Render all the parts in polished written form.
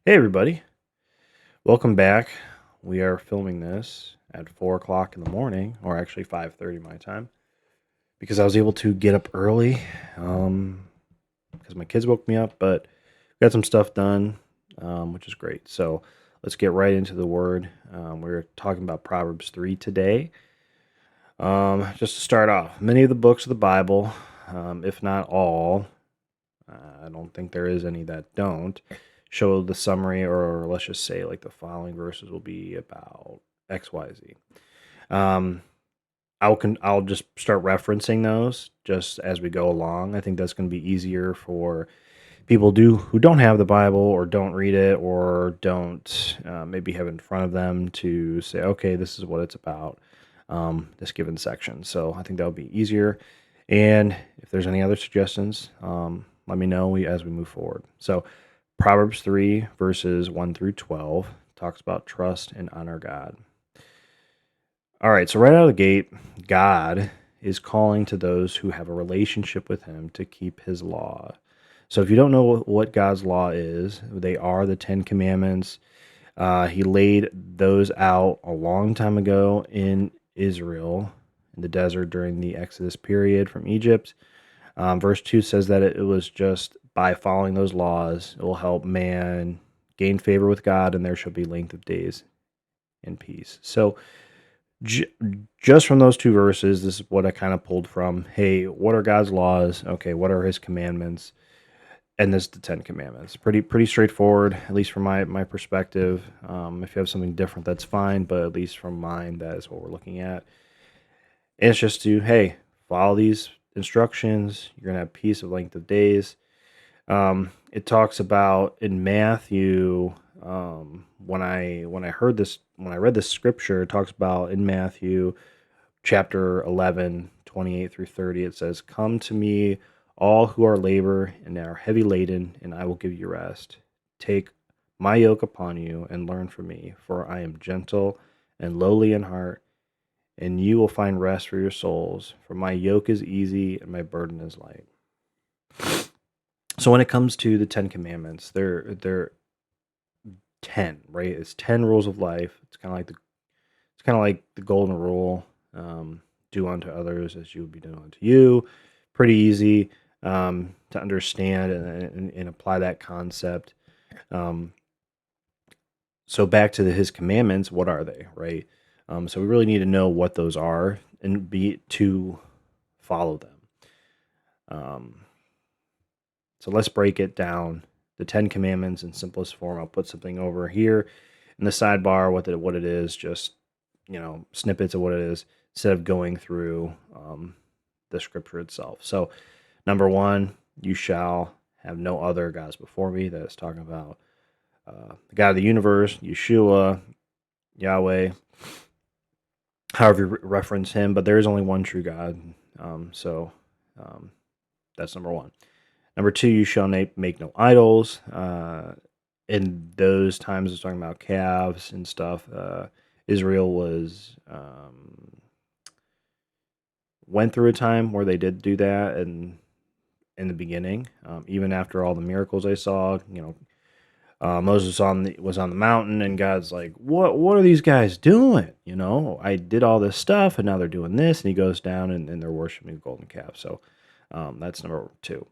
Hey everybody, welcome back. We are filming this at 4 o'clock in the morning, or actually 5:30 my time, because I was able to get up early, because my kids woke me up, but got some stuff done, which is great. So let's get right into the word. We're talking about Proverbs 3 today. Just to start off, many of the books of the Bible, if not all, I don't think there is any that don't show the summary, or let's just say like the following verses will be about X, Y, Z. Um, I'll just start referencing those just as we go along. I think that's going to be easier for people who don't have the Bible or don't read it or don't maybe have it in front of them to say, okay, this is what it's about. This given section. So I think that would be easier. And if there's any other suggestions, let me know as we move forward. So Proverbs 3, verses 1 through 12, talks about trust and honor God. All right, so right out of the gate, God is calling to those who have a relationship with Him to keep His law. So if you don't know what God's law is, they are the Ten Commandments. He laid those out a long time ago in Israel, in the desert during the Exodus period from Egypt. Verse 2 says that it was just by following those laws, it will help man gain favor with God, and there shall be length of days in peace. So, just from those two verses, this is what I kind of pulled from. Hey, what are God's laws? Okay, what are His commandments? And this is the Ten Commandments. Pretty straightforward, at least from my perspective. If you have something different, that's fine, but at least from mine, that is what we're looking at. And it's just to, hey, follow these instructions. You're gonna have peace of length of days. It talks about in Matthew. When I read this scripture, it talks about in Matthew chapter 11, 28 through 30. It says, "Come to me, all who are labor and are heavy laden, and I will give you rest. Take my yoke upon you and learn from me, for I am gentle and lowly in heart, and you will find rest for your souls. For my yoke is easy and my burden is light." So when it comes to the Ten Commandments, they're 10, right? It's 10 rules of life. It's kind of like the golden rule. Do unto others as you would be done unto you. Pretty easy to understand and apply that concept. Um, so back to his commandments, what are they, right? So we really need to know what those are and be to follow them. So let's break it down. The Ten Commandments in simplest form. I'll put something over here in the sidebar what it is, just snippets of what it is instead of going through the scripture itself. So number one, you shall have no other gods before me. That is talking about the God of the universe, Yeshua, Yahweh, however you reference him, but there is only one true God. So that's number one. Number two, you shall make no idols. In those times, it's talking about calves and stuff. Israel went through a time where they did do that, and in the beginning, even after all the miracles they saw, Moses was on the mountain, and God's like, "What are these guys doing? I did all this stuff, and now they're doing this." And he goes down, and they're worshiping the golden calf. So that's number two.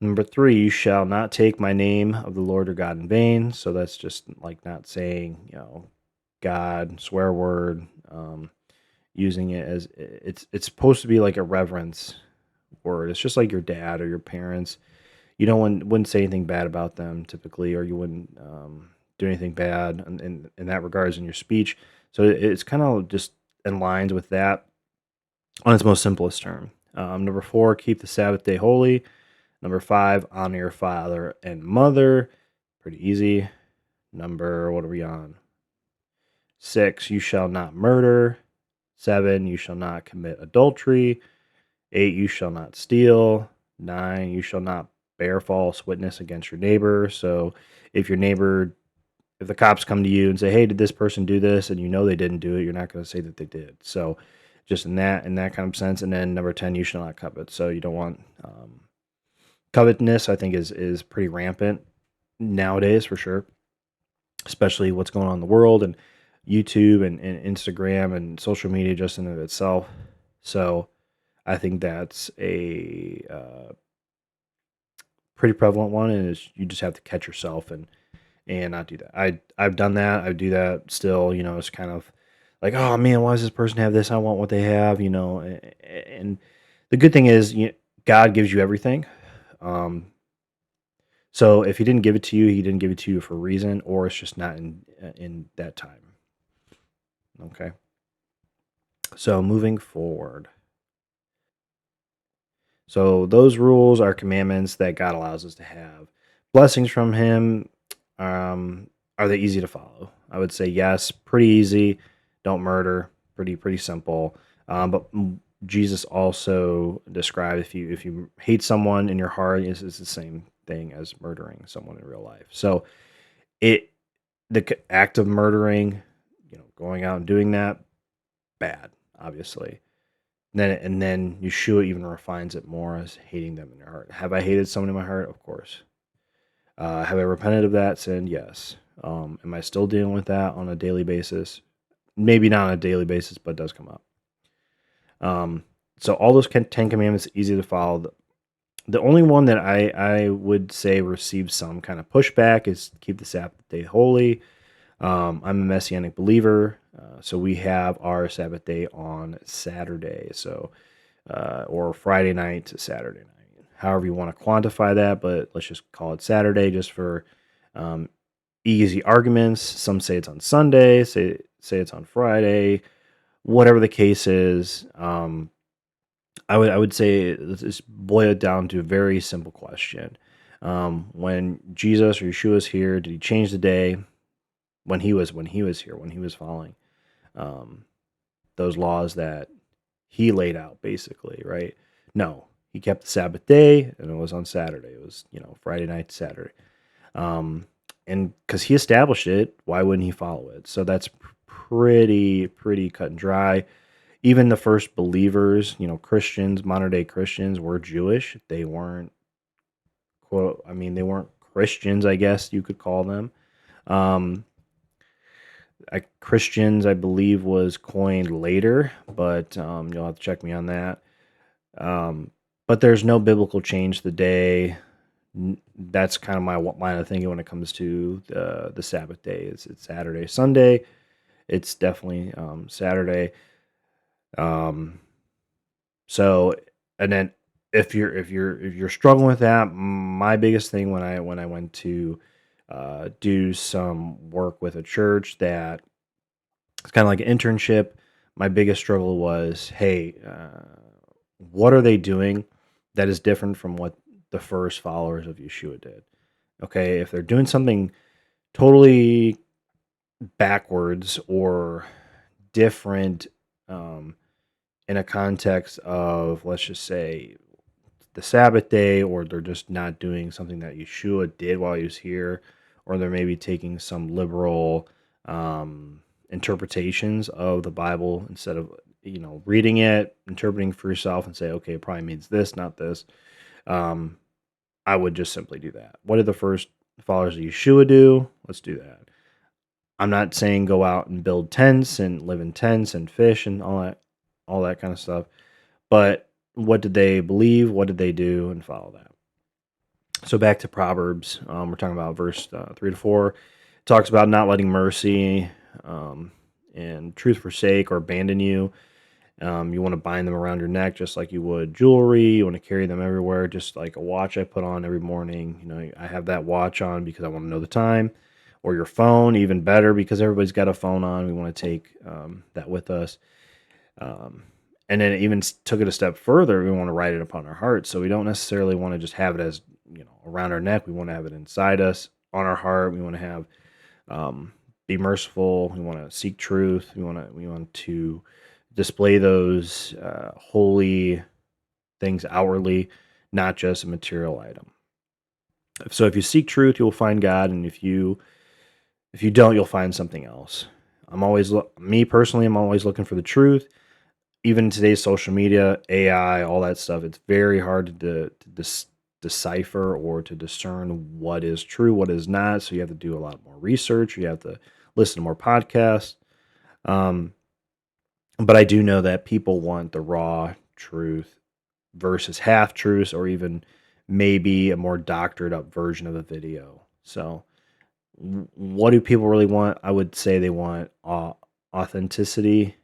Number three, you shall not take my name of the Lord your God in vain. So that's just like not saying, God, swear word, using it as it's supposed to be like a reverence word. It's just like your dad or your parents. You wouldn't say anything bad about them typically, or you wouldn't do anything bad in that regards in your speech. So it's kind of just in lines with that on its most simplest term. Number four, keep the Sabbath day holy. Number five, honor your father and mother. Pretty easy. What are we on? 6, you shall not murder. 7, you shall not commit adultery. 8, you shall not steal. 9, you shall not bear false witness against your neighbor. So if the cops come to you and say, "Hey, did this person do this?" and they didn't do it, you're not going to say that they did. So just in that kind of sense. And then number 10, you shall not covet. So you don't want covetousness. I think is pretty rampant nowadays for sure. especially what's going on in the world and YouTube and Instagram and social media just in and of itself. So I think that's a pretty prevalent one, and is you just have to catch yourself and not do that. I've done that. I do that still. It's kind of like, oh man, why does this person have this? I want what they have. And the good thing is, God gives you everything. Um, so if He didn't give it to you, He didn't give it to you for a reason, or it's just not in that time. Okay. So moving forward. So those rules are commandments that God allows us to have. Blessings from Him, are they easy to follow? I would say yes, pretty easy. Don't murder, pretty simple. But Jesus also described if you hate someone in your heart, it's the same thing as murdering someone in real life. So it the act of murdering, going out and doing that, bad, obviously. And then Yeshua even refines it more as hating them in your heart. Have I hated someone in my heart? Of course. Have I repented of that sin? Yes. Am I still dealing with that on a daily basis? Maybe not on a daily basis, but it does come up. So all those 10 commandments easy to follow. The only one that I would say receives some kind of pushback is keep the Sabbath day holy. I'm a Messianic believer, so we have our Sabbath day on Saturday, or Friday night to Saturday night, however you want to quantify that. But let's just call it Saturday, just for um, easy arguments. Some say it's on Sunday, say it's on Friday, whatever the case is. I would say let's boil it down to a very simple question. When Jesus or Yeshua was here, did He change the day? When he was here, when He was following um, those laws that He laid out, basically, right? No, He kept the Sabbath day, and it was on Saturday. It was Friday night to Saturday, and because He established it, why wouldn't He follow it? So that's pretty cut and dry. Even the first believers, Christians, modern day Christians, were Jewish. They weren't quote. I mean, they weren't Christians, I guess you could call them. Um, Christians, I believe, was coined later, but you'll have to check me on that. Um, but there's no biblical change to the day. That's kind of my line of thinking when it comes to the Sabbath day. It's Saturday, Sunday. It's definitely Saturday. Um, so, and then if you're struggling with that, my biggest thing when I went to do some work with a church that it's kind of like an internship. My biggest struggle was, hey, what are they doing that is different from what the first followers of Yeshua did? Okay, if they're doing something totally backwards or different um, in a context of, let's just say, the Sabbath day, or they're just not doing something that Yeshua did while He was here, or they're maybe taking some liberal interpretations of the Bible instead of reading it, interpreting for yourself, and say, okay, it probably means this, not this. Um, I would just simply do that. What did the first followers of Yeshua do? Let's do that. I'm not saying go out and build tents and live in tents and fish and all that kind of stuff. But what did they believe? What did they do? And follow that. So back to Proverbs, we're talking about verse 3 to 4. It talks about not letting mercy um, and truth forsake or abandon you. You want to bind them around your neck just like you would jewelry. You want to carry them everywhere, just like a watch I put on every morning. I have that watch on because I want to know the time. Or your phone, even better, because everybody's got a phone on. We want to take that with us. Um, and then it even took it a step further. We want to write it upon our heart. So we don't necessarily want to just have it as around our neck. We want to have it inside us, on our heart. We want to have be merciful. We want to seek truth. We want to display those holy things outwardly, not just a material item. So if you seek truth, you'll find God, and if you don't, you'll find something else. Me personally, I'm always looking for the truth. Even in today's social media, AI, all that stuff, it's very hard to decipher or to discern what is true, what is not. So you have to do a lot more research. You have to listen to more podcasts. Um, but I do know that people want the raw truth versus half truths, or even maybe a more doctored up version of a video. So, what do people really want? I would say they want authenticity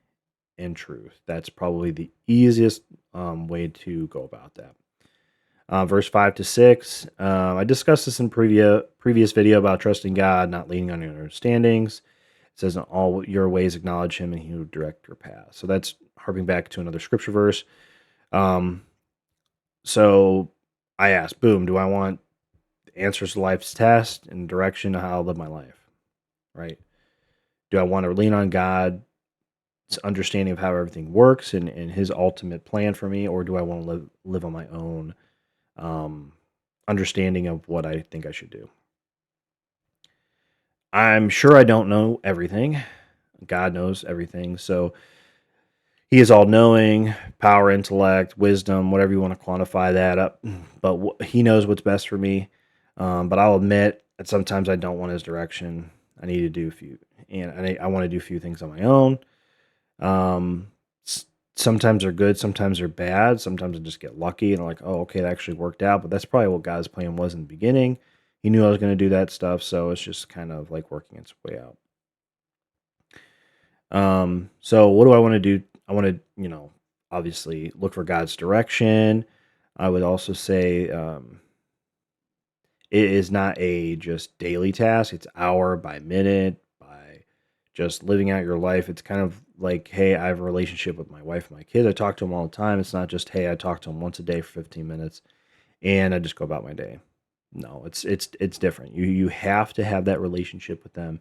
and truth. That's probably the easiest way to go about that. Verse 5 to 6. I discussed this in previous video about trusting God, not leaning on your understandings. It says, "In all your ways acknowledge Him, and He will direct your path." So that's harping back to another scripture verse. Um, so I asked, boom, do I want answers to life's test and direction to how I live my life? Right? Do I want to lean on God's understanding of how everything works and His ultimate plan for me, or do I want to live on my own um, understanding of what I think I should do? I'm sure I don't know everything. God knows everything. So He is all knowing, power, intellect, wisdom, whatever you want to quantify that up. But He knows what's best for me. But I'll admit that sometimes I don't want His direction. I need to do a few, and I want to do a few things on my own. Um, Sometimes they're good, sometimes they're bad. Sometimes I just get lucky and I'm like, oh, okay, that actually worked out. But that's probably what God's plan was in the beginning. He knew I was going to do that stuff, so it's just kind of like working its way out. So what do I want to do? I want to, obviously look for God's direction. I would also say it is not a just daily task. It's hour by minute, by just living out your life. It's kind of like, hey, I have a relationship with my wife and my kids. I talk to them all the time. It's not just, hey, I talk to them once a day for 15 minutes and I just go about my day. No, it's different. You have to have that relationship with them.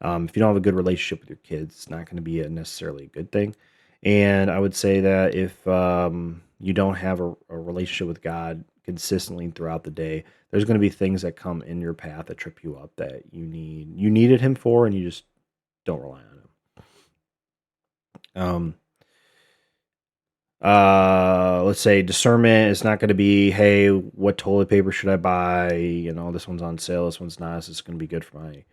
If you don't have a good relationship with your kids, it's not going to be necessarily a good thing. And I would say that if you don't have a relationship with God consistently throughout the day, there's going to be things that come in your path that trip you up that you needed Him for, and you just don't rely on Him. Let's say discernment is not going to be, hey, what toilet paper should I buy? This one's on sale, this one's not. Is this going to be good for my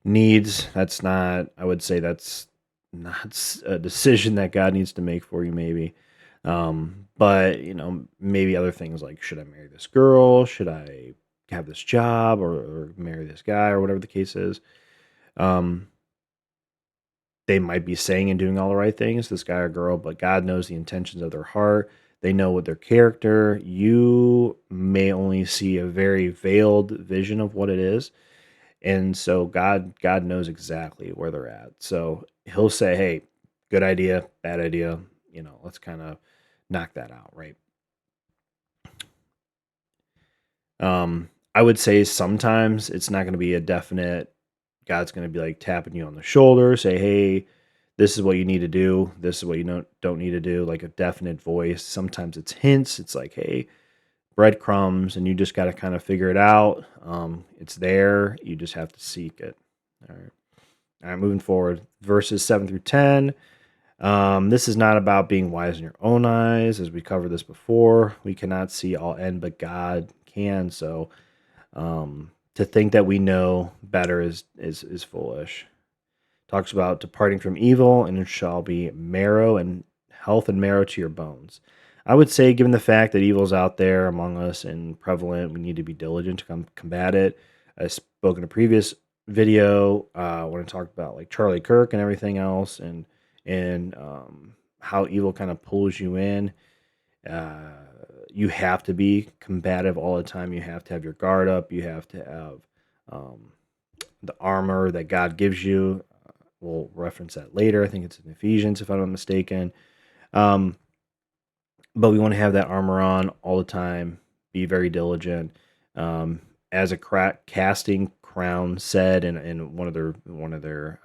needs? That's not, I would say that's not a decision that God needs to make for you, maybe. But maybe other things like, should I marry this girl? Should I have this job or marry this guy, or whatever the case is? Um, they might be saying and doing all the right things, this guy or girl, but God knows the intentions of their heart. They know what their character. You may only see a very veiled vision of what it is. And so God knows exactly where they're at. So He'll say, "Hey, good idea, bad idea, let's kind of knock that out," right? I would say sometimes it's not going to be a definite. God's going to be like tapping you on the shoulder, say, "Hey, this is what you need to do. This is what you don't need to do," like a definite voice. Sometimes it's hints. It's like, "Hey, breadcrumbs," and you just got to kind of figure it out. It's there. You just have to seek it. All right. All right, moving forward. Verses 7 through 10. This is not about being wise in your own eyes, as we covered this before. We cannot see all end, but God can. So to think that we know better is foolish. Talks about departing from evil, and it shall be marrow and health and marrow to your bones. I would say, given the fact that evil is out there among us and prevalent, we need to be diligent to combat it. I spoke in a previous video when I talked about like Charlie Kirk and everything else, and how evil kind of pulls you in. Uh, you have to be combative all the time. You have to have your guard up. You have to have um, the armor that God gives you. We'll reference that later. I think it's in Ephesians, if I'm not mistaken. Um, but we want to have that armor on all the time. Be very diligent. Um, as a casting crown said in one of their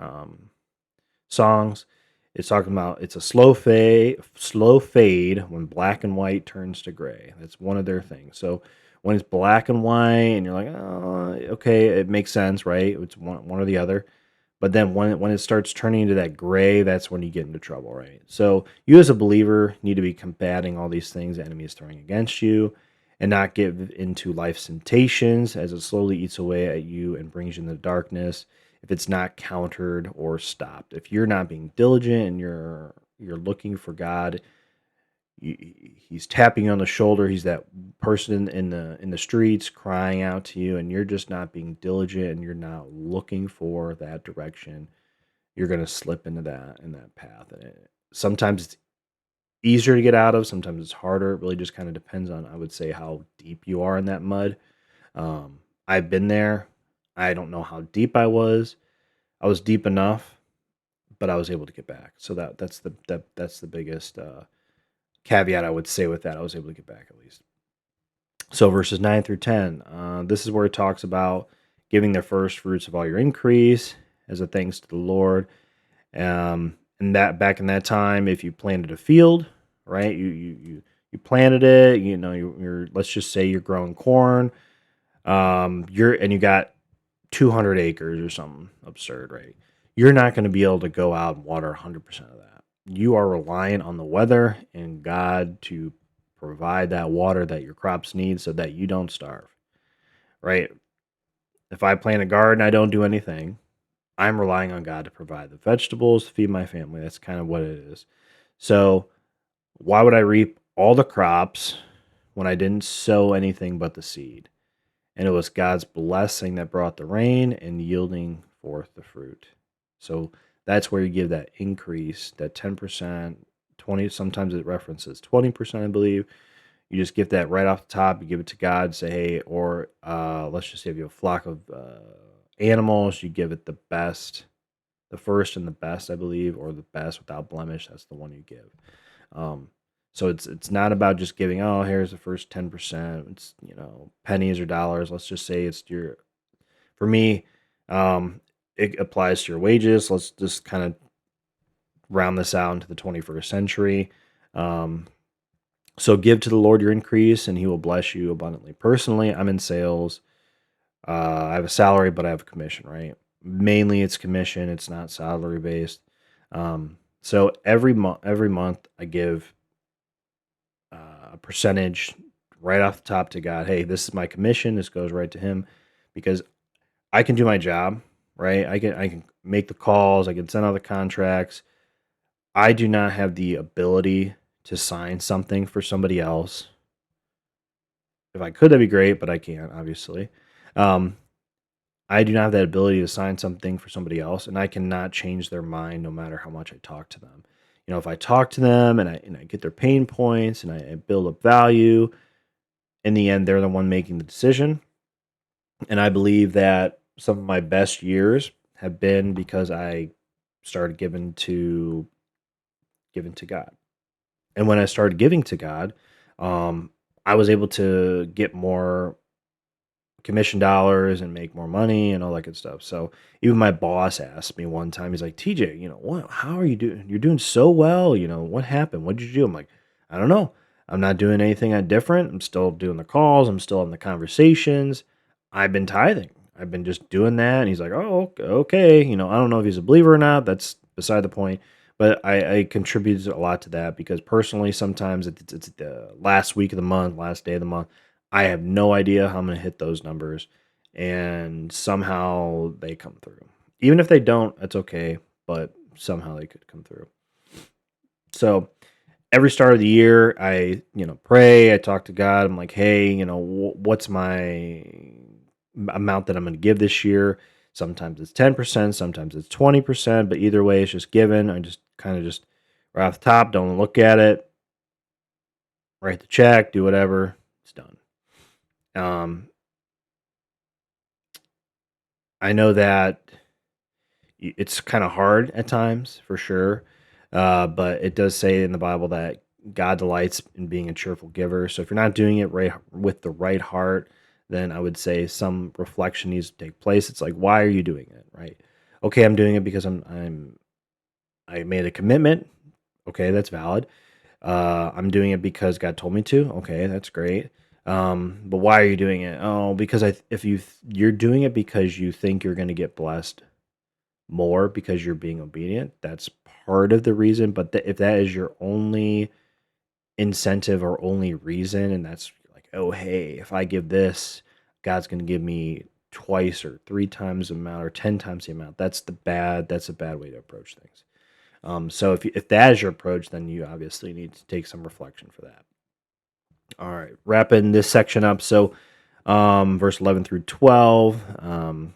songs, it's talking about it's a slow fade when black and white turns to gray. That's one of their things. So when it's black and white, and you're like, oh, okay, it makes sense, right? It's one or the other. But then when it starts turning into that gray, that's when you get into trouble, right? So you as a believer need to be combating all these things the enemy is throwing against you. and not give into life's temptations as it slowly eats away at you and brings you in the darkness if it's not countered or stopped. If you're not being diligent and you're looking for God, he's tapping you on the shoulder. He's that person in the streets crying out to you, and you're just not being diligent and you're not looking for that direction. You're going to slip into that in that path. And sometimes it's easier to get out of. Sometimes it's harder. It really just kind of depends on, I would say, how deep you are in that mud. I've been there. I don't know how deep I was. I was deep enough, but I was able to get back. So that's the biggest caveat I would say with that. I was able to get back at least. So verses 9 through 10, this is where it talks about giving the first fruits of all your increase as a thanks to the Lord. And that back in that time, if you planted a field, right, you planted it, you're let's just say you're growing corn, you got 200 acres or something absurd, right? You're not going to be able to go out and water 100% of that. You are reliant on the weather and God to provide that water that your crops need so that you don't starve, right? If I plant a garden, I don't do anything. I'm relying on God to provide the vegetables to feed my family. That's kind of what it is. So, why would I reap all the crops when I didn't sow anything but the seed? And it was God's blessing that brought the rain and yielding forth the fruit. So that's where you give that increase, that 10%, 20, sometimes it references 20%, I believe. You just give that right off the top, you give it to God, say, hey, or let's just say if you have a flock of animals, you give it the best, the first and the best, I believe, or the best without blemish. That's the one you give. Um, so it's not about just giving. Oh, here's the first 10%. It's pennies or dollars. Let's just say it's your. For me, it applies to your wages. Let's just kind of round this out into the 21st century. Um, so give to the Lord your increase, and He will bless you abundantly. Personally, I'm in sales. I have a salary, but I have a commission, right? Mainly it's commission, it's not salary based. So every month I give a percentage right off the top to God. Hey, this is my commission. This goes right to Him because I can do my job, right? I can make the calls. I can send out the contracts. I do not have the ability to sign something for somebody else. If I could, that'd be great, but I can't, obviously. Um, I do not have that ability to sign something for somebody else, and I cannot change their mind no matter how much I talk to them. If I talk to them and I get their pain points and I build up value, in the end, they're the one making the decision. And I believe that some of my best years have been because I started giving to God. And when I started giving to God, um, I was able to get more commission dollars and make more money and all that good stuff. So even my boss asked me one time, he's like, TJ, what, how are you doing? You're doing so well. What happened? What did you do? I'm like, I don't know. I'm not doing anything different. I'm still doing the calls. I'm still in the conversations. I've been tithing. I've been just doing that. And he's like, oh, okay. I don't know if he's a believer or not. That's beside the point. But I contributed a lot to that because personally, sometimes it's the last week of the month, last day of the month. I have no idea how I'm going to hit those numbers, and somehow they come through. Even if they don't, that's okay, but somehow they could come through. So every start of the year, I pray. I talk to God. I'm like, hey, what's my amount that I'm going to give this year? Sometimes it's 10%, sometimes it's 20%, but either way, it's just given. I just kind of just right off the top, don't look at it, write the check, do whatever, it's done. Um, I know that it's kind of hard at times for sure, but it does say in the Bible that God delights in being a cheerful giver. So if you're not doing it right with the right heart, then I would say some reflection needs to take place. It's like, why are you doing it, right? Okay, I'm doing it because I made a commitment. Okay, that's valid. I'm doing it because God told me to. Okay, that's great. But why are you doing it? Oh, because if you're doing it because you think you're going to get blessed more because you're being obedient. That's part of the reason. But if that is your only incentive or only reason, and that's like like, oh, hey, if I give this, God's going to give me twice or three times the amount or 10 times the amount. That's a bad way to approach things. So if that is your approach, then you obviously need to take some reflection for that. All right, wrapping this section up. So, verse 11 through 12,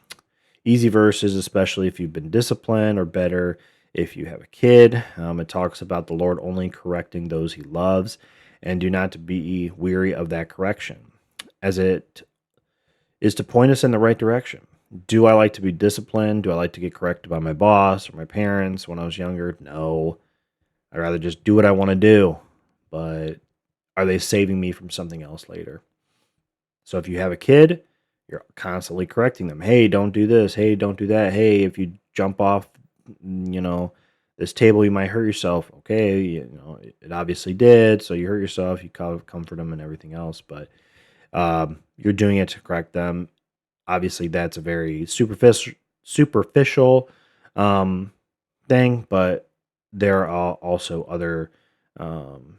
easy verses, especially if you've been disciplined, or better if you have a kid. It talks about the Lord only correcting those he loves, and do not to be weary of that correction, as it is to point us in the right direction. Do I like to be disciplined? Do I like to get corrected by my boss or my parents when I was younger? No. I'd rather just do what I want to do. But are they saving me from something else later? So if you have a kid, you're constantly correcting them. Hey, don't do this. Hey, don't do that. Hey, if you jump off, you know, this table, you might hurt yourself. Okay, it obviously did. So you hurt yourself. You comfort them and everything else, but you're doing it to correct them. Obviously, that's a very superficial um, thing, but there are also other um,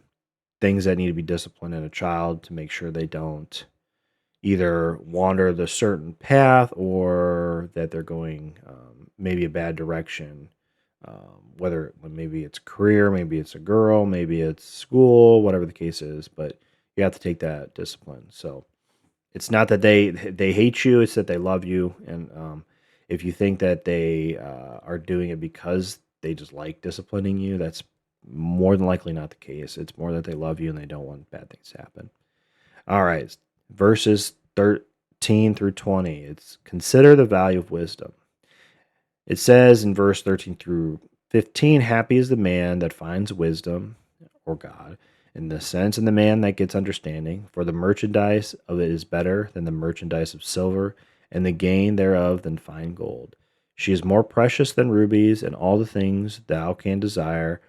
things that need to be disciplined in a child to make sure they don't either wander the certain path or that they're going maybe a bad direction. Whether maybe it's career, maybe it's a girl, maybe it's school, whatever the case is, but you have to take that discipline. So it's not that they hate you; it's that they love you. And if you think that they are doing it because they just like disciplining you, that's more than likely not the case. It's more that they love you and they don't want bad things to happen. All right, verses 13 through 20. It's consider the value of wisdom. It says in verse 13 through 15, happy is the man that finds wisdom, or God, in the sense, and the man that gets understanding. For the merchandise of it is better than the merchandise of silver, and the gain thereof than fine gold. She is more precious than rubies, and all the things thou can desire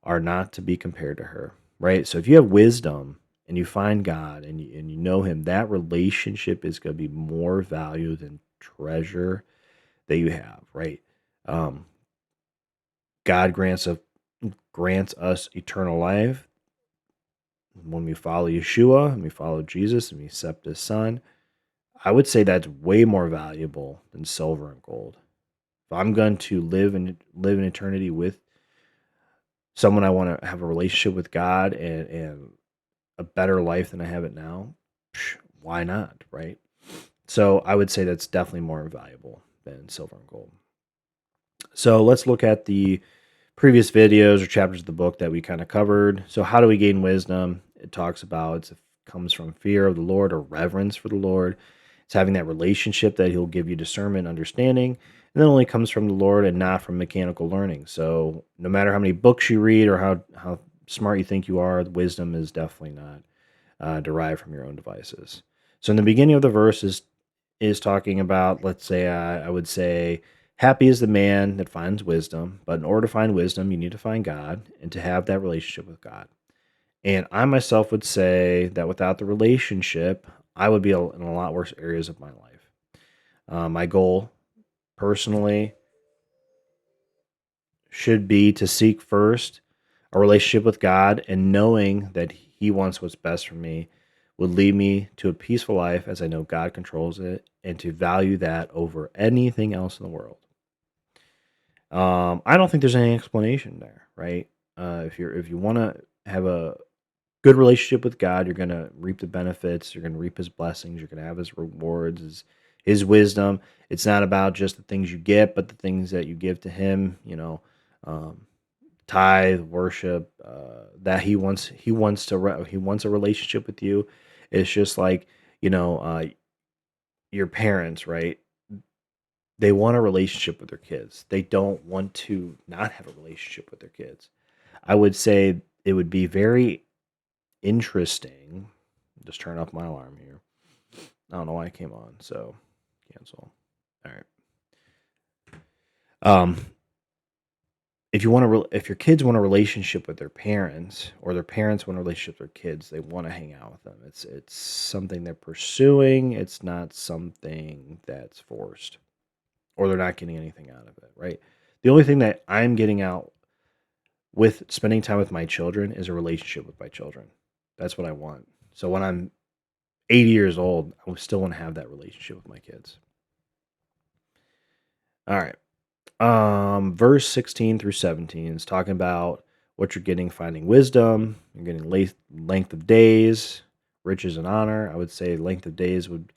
are not to be compared to her. Right? So if you have wisdom and you find God and you know Him, that relationship is going to be more value than treasure that you have. Right? Um, God grants us eternal life when we follow Yeshua and we follow Jesus and we accept His Son. I would say that's way more valuable than silver and gold. If I'm going to live in eternity with someone, I want to have a relationship with God and a better life than I have it now, why not, right? So I would say that's definitely more valuable than silver and gold. So let's look at the previous videos or chapters of the book that we kind of covered. So how do we gain wisdom? It talks about it comes from fear of the Lord or reverence for the Lord. It's having that relationship that He'll give you discernment, understanding, and that only comes from the Lord and not from mechanical learning. So no matter how many books you read or how smart you think you are, wisdom is definitely not derived from your own devices. So in the beginning of the verse is talking about, let's say, I would say, happy is the man that finds wisdom, but in order to find wisdom, you need to find God and to have that relationship with God. And I myself would say that without the relationship, I would be in a lot worse areas of my life. My goal personally should be to seek first a relationship with God, and knowing that He wants what's best for me would lead me to a peaceful life as I know God controls it, and to value that over anything else in the world. I don't think there's any explanation there, right? If you want to have a good relationship with God, you're going to reap the benefits, you're going to reap His blessings, you're going to have His rewards, His wisdom. It's not about just the things you get, but the things that you give to Him. Um, tithe, worship, that he wants a relationship with you. It's just like, you know, uh, your parents, right? They want a relationship with their kids. They don't want to not have a relationship with their kids. I would say it would be very interesting. Just turn off my alarm here. I don't know why it came on, so cancel. All right. Um, if your kids want a relationship with their parents, or their parents want a relationship with their kids, they want to hang out with them. It's something they're pursuing. It's not something that's forced, or they're not getting anything out of it, right? The only thing that I'm getting out with spending time with my children is a relationship with my children. That's what I want. So when I'm 80 years old, I still want to have that relationship with my kids. All right. Verse 16 through 17 is talking about what you're getting, finding wisdom. You're getting length of days, riches and honor. I would say length of days would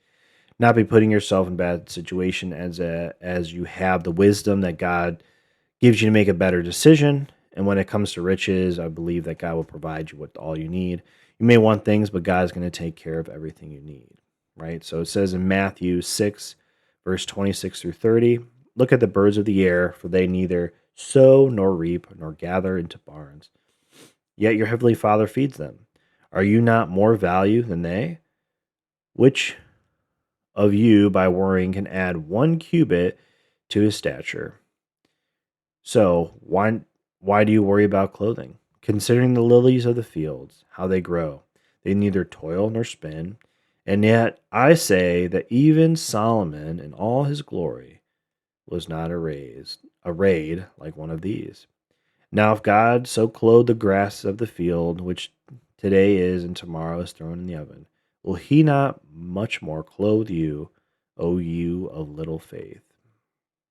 not be putting yourself in a bad situation as you have the wisdom that God gives you to make a better decision. And when it comes to riches, I believe that God will provide you with all you need. You may want things, but God's going to take care of everything you need, right? So it says in Matthew 6, verse 26 through 30, look at the birds of the air, for they neither sow nor reap nor gather into barns, yet your heavenly Father feeds them. Are you not more value than they? Which of you, by worrying, can add 1 cubit to his stature? So why do you worry about clothing? Considering the lilies of the fields, how they grow, they neither toil nor spin. And yet I say that even Solomon in all his glory was not arrayed like one of these. Now if God so clothed the grass of the field, which today is and tomorrow is thrown in the oven, will he not much more clothe you, O you of little faith?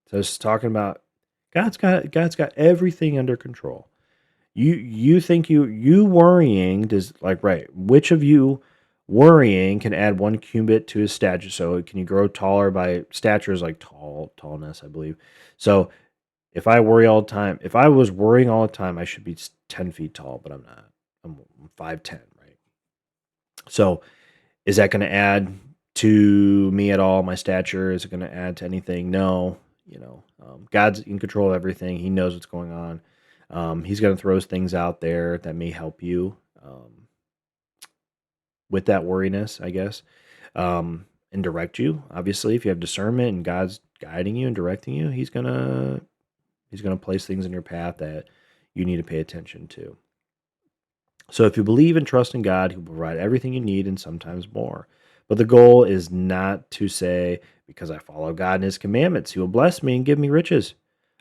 So it's talking about God's got everything under control. You think you worrying does like right? Which of you worrying can add 1 cubit to his stature? So can you grow taller by stature is like tallness, I believe. So if I worry all the time, if I was worrying all the time, I should be 10 feet tall, but I'm not. I'm 5'10", right? So is that going to add to me at all? My stature, is it going to add to anything? No. God's in control of everything. He knows what's going on. He's going to throw things out there that may help you with that worriness, I guess, and direct you. Obviously, if you have discernment and God's guiding you and directing you, He's gonna place things in your path that you need to pay attention to. So if you believe and trust in God, He will provide everything you need and sometimes more. But the goal is not to say, because I follow God and His commandments, He will bless me and give me riches.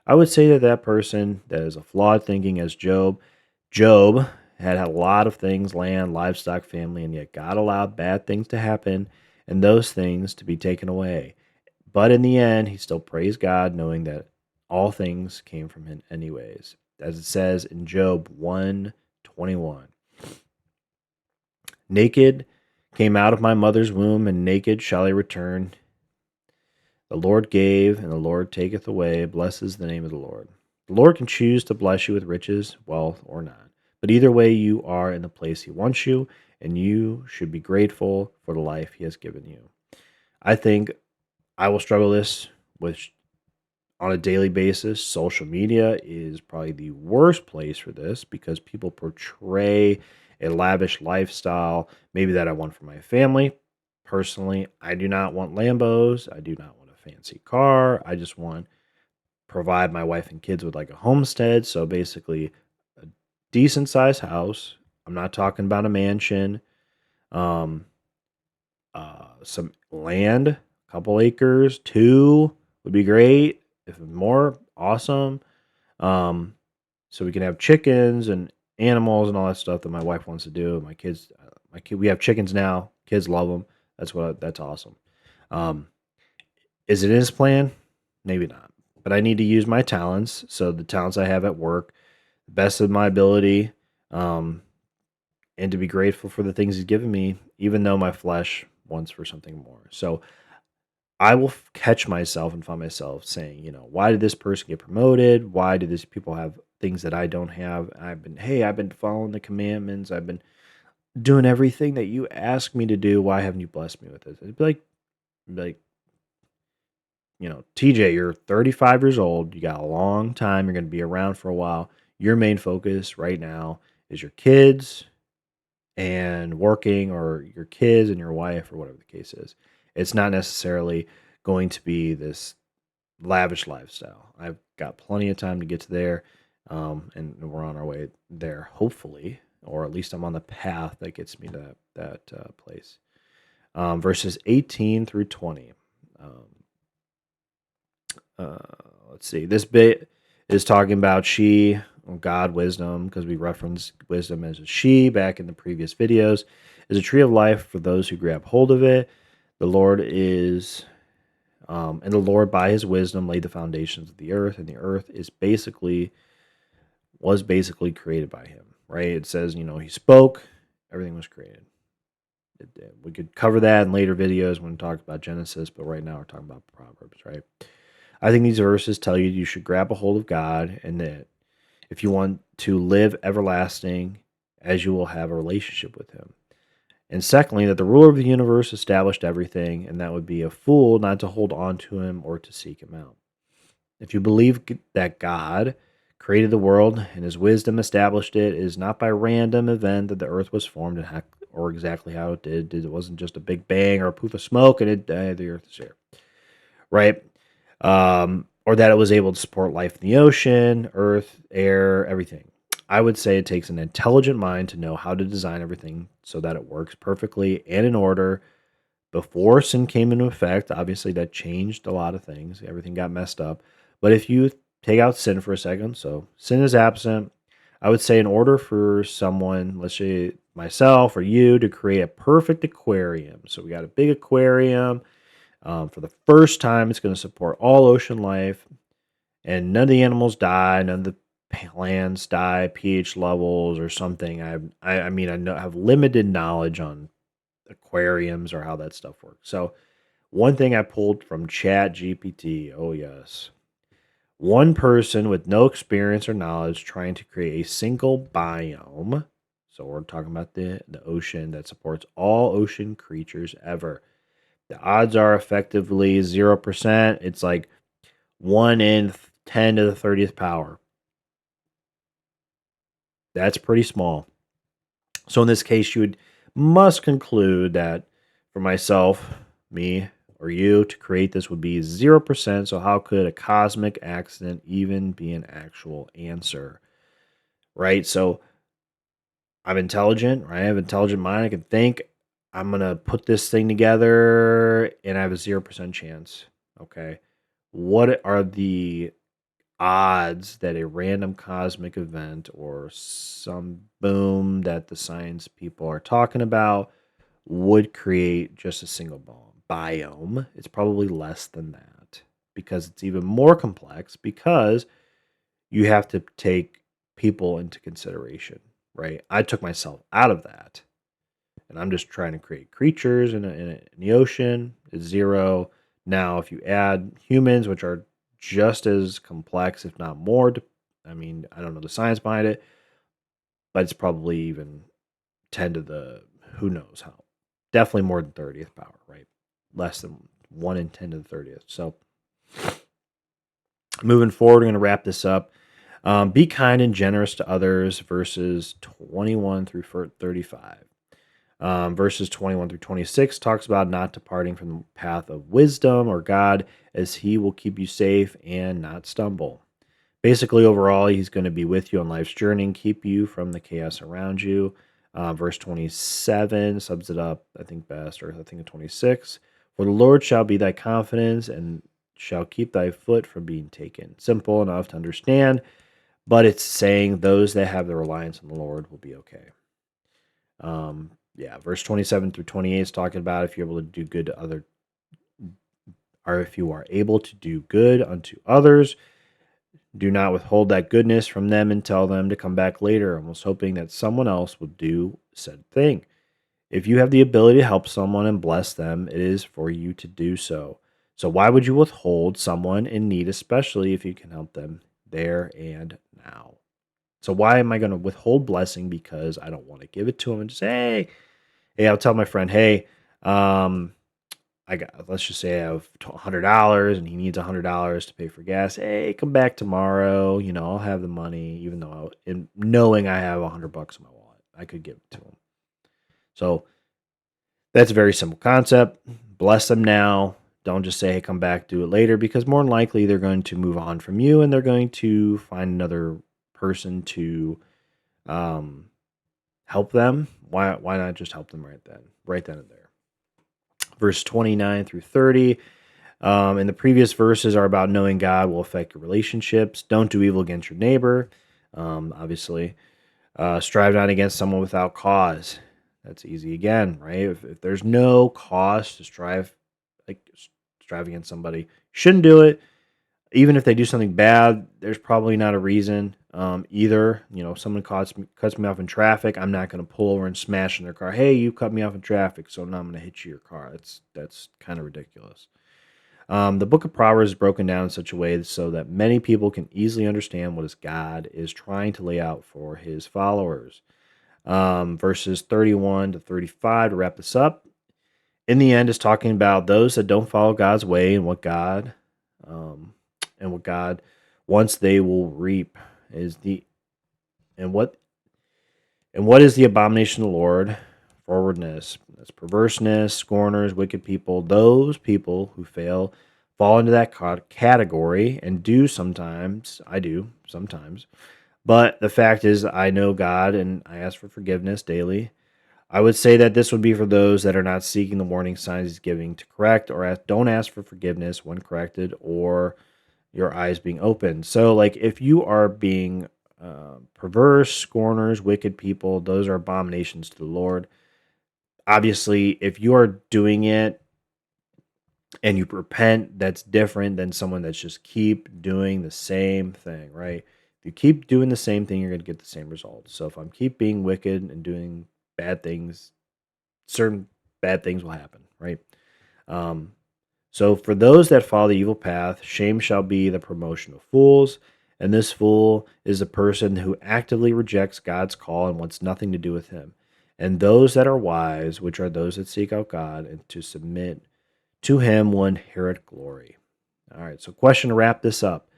I would say that that person that is a flawed thinking as Job. Job had a lot of things, land, livestock, family, and yet God allowed bad things to happen and those things to be taken away. But in the end, he still praised God, knowing that all things came from Him anyways. As it says in Job 1:21. Naked came out of my mother's womb, and naked shall I return. The Lord gave, and the Lord taketh away. Blesses the name of the Lord. The Lord can choose to bless you with riches, wealth, or not. But either way, you are in the place He wants you, and you should be grateful for the life He has given you. I think I will struggle this with on a daily basis. Social media is probably the worst place for this because people portray a lavish lifestyle, maybe that I want for my family. Personally, I do not want Lambos. I do not want a fancy car. I just want provide my wife and kids with like a homestead. So basically, a decent sized house. I'm not talking about a mansion. Um, some land, a couple acres, two would be great. If more, awesome. Um, so we can have chickens and animals and all that stuff that my wife wants to do. We have chickens now. Kids love them. That's awesome. Um, is it in his plan? Maybe not. But I need to use my talents. So the talents I have at work, the best of my ability, um, and to be grateful for the things he's given me, even though my flesh wants for something more. So I will catch myself and find myself saying, why did this person get promoted? Why do these people have things that I don't have? I've been following the commandments. I've been doing everything that you asked me to do. Why haven't you blessed me with it? It'd be like, TJ, you're 35 years old. You got a long time. You're going to be around for a while. Your main focus right now is your kids and working, or your kids and your wife, or whatever the case is. It's not necessarily going to be this lavish lifestyle. I've got plenty of time to get to there, and we're on our way there, hopefully, or at least I'm on the path that gets me to that place. Verses 18 through 20. Um, uh, let's see. This bit is talking about God, wisdom, because we referenced wisdom as a she back in the previous videos. is a tree of life for those who grab hold of it. The Lord is, and the Lord by his wisdom laid the foundations of the earth, and the earth was basically created by him, right? It says, he spoke, everything was created. We could cover that in later videos when we talk about Genesis, but right now we're talking about Proverbs, right? I think these verses tell you should grab a hold of God, and that if you want to live everlasting, as you will have a relationship with him. And secondly, that the ruler of the universe established everything, and that would be a fool not to hold on to him or to seek him out. If you believe that God created the world and his wisdom established it, it is not by random event that the earth was formed or exactly how it did. It wasn't just a big bang or a poof of smoke and the earth is here, right? Or that it was able to support life in the ocean, earth, air, everything. I would say it takes an intelligent mind to know how to design everything so that it works perfectly and in order. Before sin came into effect, obviously that changed a lot of things. Everything got messed up. But if you take out sin for a second, so sin is absent, I would say in order for someone, let's say myself or you, to create a perfect aquarium. So we got a big aquarium. For the first time, it's going to support all ocean life, and none of the animals die, none of the plants die, pH levels or something. I mean, I have limited knowledge on aquariums or how that stuff works. So one thing I pulled from Chat GPT, oh yes. One person with no experience or knowledge trying to create a single biome. So we're talking about the ocean that supports all ocean creatures ever. The odds are effectively 0%. It's like 1 in 10 to the 30th power. That's pretty small. So in this case, must conclude that for myself, me, or you to create this would be 0%. So how could a cosmic accident even be an actual answer? Right? So I'm intelligent, right? I have an intelligent mind. I can think. I'm going to put this thing together and I have a 0% chance. Okay. What are the odds that a random cosmic event or some boom that the science people are talking about would create just a single biome? It's probably less than that because it's even more complex because you have to take people into consideration, right? I took myself out of that and I'm just trying to create creatures in the ocean. It's 0. Now, if you add humans, which are just as complex, if not more, I mean, I don't know the science behind it, but it's probably even 10 to the who knows how. Definitely more than 30th power, right? Less than 1 in 10 to the 30th. So, moving forward, we're going to wrap this up. Be kind and generous to others, verses 21 through 35. Verses 21 through 26 talks about not departing from the path of wisdom or God, as he will keep you safe and not stumble. Basically, overall, he's going to be with you on life's journey and keep you from the chaos around you. Verse 27 sums it up, I think, best, or I think 26. For the Lord shall be thy confidence and shall keep thy foot from being taken. Simple enough to understand, but it's saying those that have their reliance on the Lord will be okay. Verse 27 through 28 is talking about if you're able to do good to other, or if you are able to do good unto others, do not withhold that goodness from them and tell them to come back later, almost hoping that someone else will do said thing. If you have the ability to help someone and bless them, it is for you to do so. So why would you withhold someone in need, especially if you can help them there and now? So why am I going to withhold blessing because I don't want to give it to them and just say, hey, I'll tell my friend, hey, let's just say I have $100 and he needs $100 to pay for gas. Hey, come back tomorrow. I'll have the money, even though knowing I have $100 in my wallet, I could give it to him. So that's a very simple concept. Bless them now. Don't just say, hey, come back, do it later, because more than likely they're going to move on from you and they're going to find another person to help them. Why not just help them right then and there? Verse 29 through 30. And the previous verses are about knowing God will affect your relationships. Don't do evil against your neighbor. Obviously, strive not against someone without cause. That's easy again, right? If there's no cost to strive against somebody, shouldn't do it. Even if they do something bad, there's probably not a reason either. Someone cuts me off in traffic, I'm not going to pull over and smash in their car. Hey, you cut me off in traffic, so now I'm going to hit your car. That's kind of ridiculous. The book of Proverbs is broken down in such a way so that many people can easily understand what his God is trying to lay out for his followers. Verses 31 to 35 to wrap this up. In the end, is talking about those that don't follow God's way um, and what God wants they will reap is the and what is the abomination of the Lord? Forwardness, that's perverseness, scorners, wicked people. Those people who fall into that category and do sometimes. I do sometimes, but the fact is, I know God and I ask for forgiveness daily. I would say that this would be for those that are not seeking the warning signs he's giving to correct, or don't ask for forgiveness when corrected, or your eyes being opened. So, like, if you are being perverse, scorners, wicked people, those are abominations to the Lord. Obviously, if you are doing it and you repent, that's different than someone that's just keep doing the same thing, right? If you keep doing the same thing, you're going to get the same results. So, if I'm keep being wicked and doing bad things, certain bad things will happen, right? Um, so for those that follow the evil path, shame shall be the promotion of fools. And this fool is a person who actively rejects God's call and wants nothing to do with him. And those that are wise, which are those that seek out God and to submit to him, will inherit glory. All right, so question to wrap this up.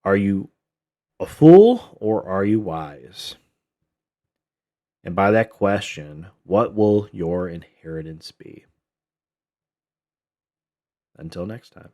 Are you a fool or are you wise? And by that question, what will your inheritance be? Until next time.